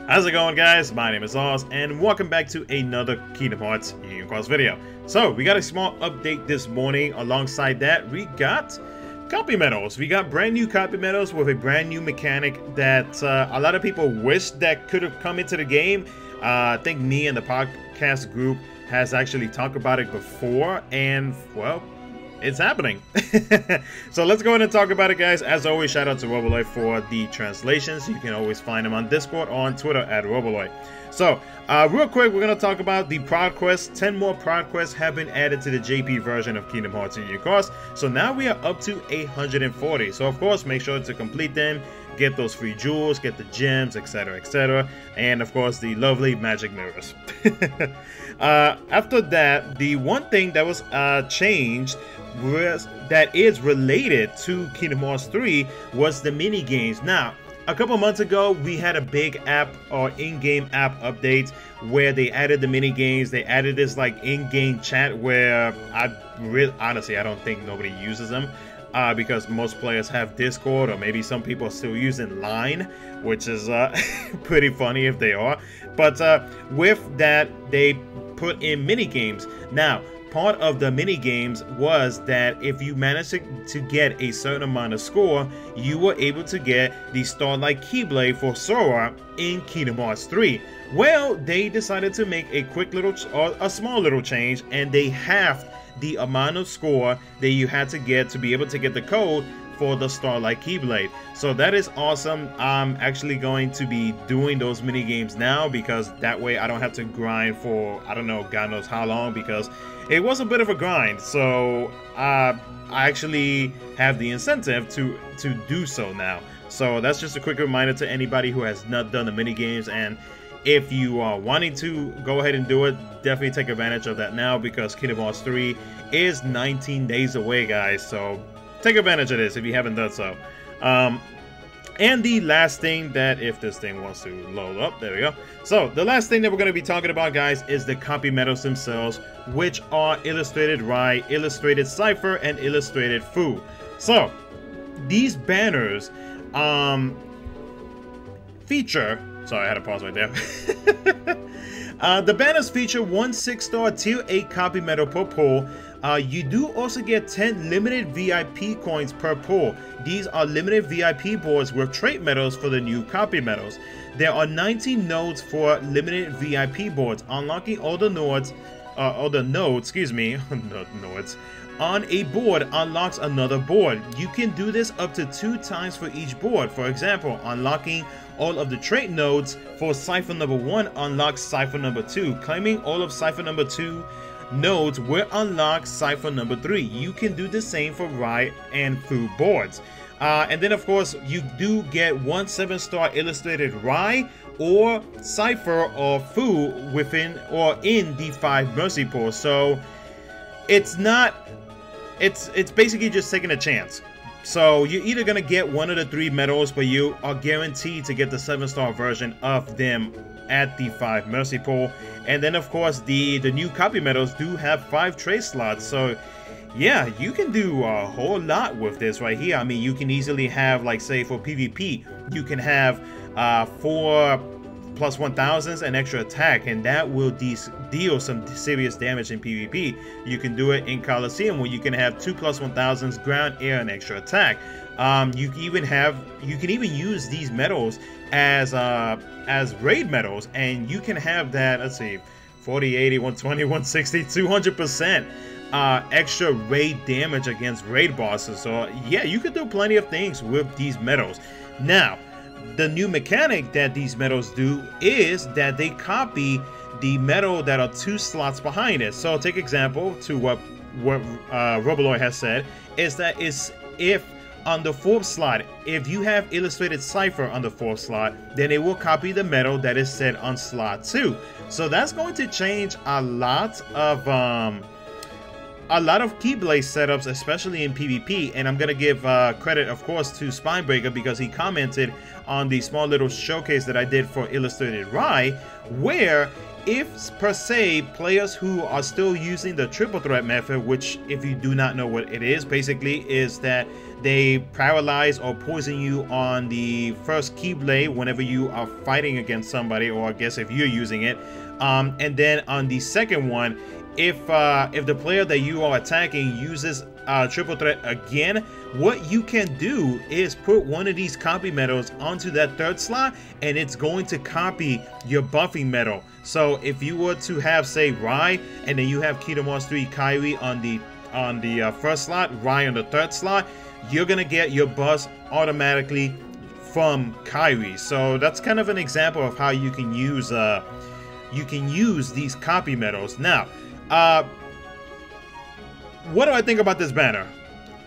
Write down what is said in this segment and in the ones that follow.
How's it going, guys? My name is Oz, and welcome back to another Kingdom Hearts Union Cross video. So, we got a small update this morning. Alongside that, we got copy medals. We got brand new copy medals with a brand new mechanic that a lot of people wish that could have come into the game. I think me and the podcast group has actually talked about it before, and, well, it's happening. So let's go ahead and talk about it, guys. As always, shout out to Roboloid for the translations. You can always find him on Discord or on Twitter at Roboloid. So real quick, we're going to talk about the prod quests. 10 more prod quests have been added to the JP version of Kingdom Hearts Union Cross. So now we are up to 840. So of course, make sure to complete them, get those free jewels, get the gems, etc., and of course the lovely magic mirrors. After that, the one thing that was changed that is related to Kingdom Hearts 3 was the mini games. Now, a couple months ago, we had a big app or in-game app update where they added the mini games. They added this like in-game chat where honestly, I don't think nobody uses them because most players have Discord, or maybe some people are still using Line, which is pretty funny if they are. But with that, they put in mini games. Now, part of the mini games was that if you managed to get a certain amount of score, you were able to get the Starlight Keyblade for Sora in Kingdom Hearts 3. Well, they decided to make a quick little, or a small little change, and they halved the amount of score that you had to get to be able to get the code for the Starlight Keyblade. So that is awesome. I'm actually going to be doing those mini games now, because that way I don't have to grind for, I don't know, God knows how long, because it was a bit of a grind. So I actually have the incentive to do so now. So that's just a quick reminder to anybody who has not done the mini games, and if you are wanting to go ahead and do it, definitely take advantage of that now, because Kingdom Hearts 3 is 19 days away, guys. So take advantage of this if you haven't done so. And the last thing that, if this thing wants to load up, there we go. So the last thing that we're going to be talking about, guys, is the copy medals themselves, which are Illustrated Rai, Illustrated Seifer, and Illustrated Fu. So these banners feature, sorry, I had to pause right there. The banners feature 1 6-star Tier 8 copy medal per pull. You do also get 10 limited VIP coins per pull. These are limited VIP boards with trait medals for the new copy medals. There are 19 nodes for limited VIP boards, unlocking all the nodes, nodes on a board unlocks another board. You can do this up to 2 times for each board. For example, unlocking all of the trait nodes for Seifer number 1 unlocks Seifer number 2. Claiming all of Seifer number 2 nodes will unlock Seifer number 3. You can do the same for Rai and Fu boards. And then of course you do get 1 7-star illustrated Rai or Seifer or Fu within or in the 5 mercy pools. So it's basically just taking a chance. So you're either gonna get one of the 3 medals, but you are guaranteed to get the 7-star version of them at the 5 mercy pool. And then of course the new copy medals do have 5 trade slots. So yeah, you can do a whole lot with this right here. I mean, you can easily have, like, say for PvP, you can have 4 plus 1000s and extra attack, and that will deal some serious damage in PvP. You can do it in Coliseum, where you can have 2 plus 1000s ground, air, and extra attack. You can even use these medals as raid medals, and you can have that, let's see, 40, 80, 120, 160, 200% extra raid damage against raid bosses. So yeah, you could do plenty of things with these medals. Now, the new mechanic that these medals do is that they copy the medal that are 2 slots behind it. So take example to what Roboloid has said, is that if on the 4th slot, if you have Illustrated Seifer on the 4th slot, then it will copy the medal that is set on slot 2. So that's going to change a lot of Keyblade setups, especially in PvP. And I'm gonna give credit, of course, to Spinebreaker, because he commented on the small little showcase that I did for Illustrated Rai, where if per se players who are still using the triple threat method, which if you do not know what it is, basically is that They paralyze or poison you on the first Keyblade whenever you are fighting against somebody, or I guess if you're using it. And then on the second one, if the player that you are attacking uses triple threat again, what you can do is put one of these copy medals onto that third slot, and it's going to copy your buffing medal. So if you were to have, say, Rai, and then you have Kingdom Hearts 3 Kairi on the first slot, Rai on the third slot, you're gonna get your buffs automatically from Kairi. So that's kind of an example of how you can use these copy medals. Now, what do I think about this banner?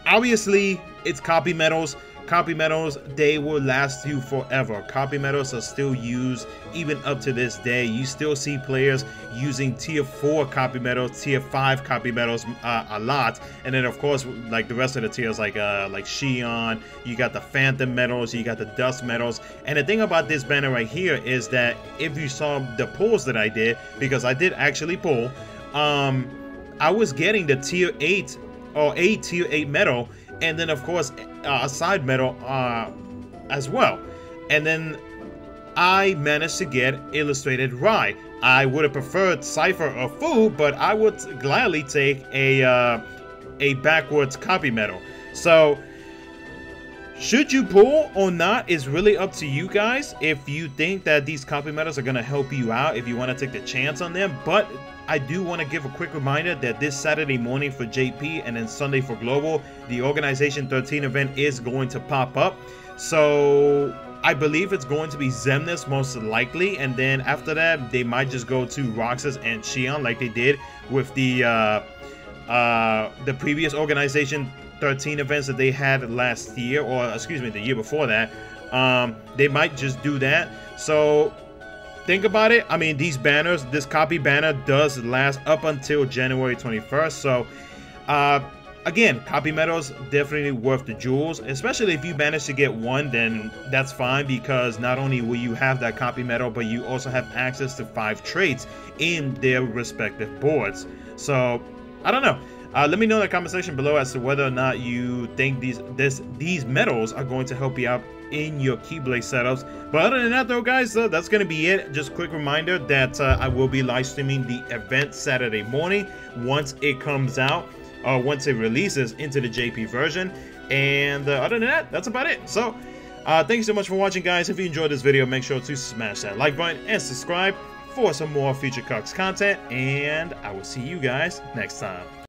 Obviously, it's copy medals. Copy medals, they will last you forever. Copy medals are still used even up to this day. You still see players using tier 4 copy medals, tier 5 copy medals a lot. And then of course, like the rest of the tiers, like Xion, you got the Phantom medals, you got the Dust medals. And the thing about this banner right here is that if you saw the pulls that I did, because I did actually pull, I was getting the tier 8 or a tier 8 medal, and then of course a side medal as well. And then I managed to get Illustrated Rai. I would have preferred Seifer or Fu, but I would gladly take a backwards copy medal. So should you pull or not is really up to you guys. If you think that these copy medals are going to help you out, if you want to take the chance on them. But I do want to give a quick reminder that this Saturday morning for JP and then Sunday for Global, the Organization 13 event is going to pop up. So I believe it's going to be Xemnas most likely, and then after that they might just go to Roxas and Xion like they did with the previous Organization 13 events that they had last year, or excuse me, the year before that. They might just do that. So think about it. I mean, these banners, this copy banner does last up until January 21st. So again, copy medals definitely worth the jewels, especially if you manage to get one. Then that's fine, because not only will you have that copy medal, but you also have access to 5 traits in their respective boards. So I don't know. Let me know in the comment section below as to whether or not you think these medals are going to help you out in your Keyblade setups. But other than that though, guys, that's going to be it. Just a quick reminder that I will be live streaming the event Saturday morning once it comes out, or once it releases into the JP version. And other than that, that's about it. So thank you so much for watching, guys. If you enjoyed this video, make sure to smash that like button and subscribe for some more future KHUx content. And I will see you guys next time.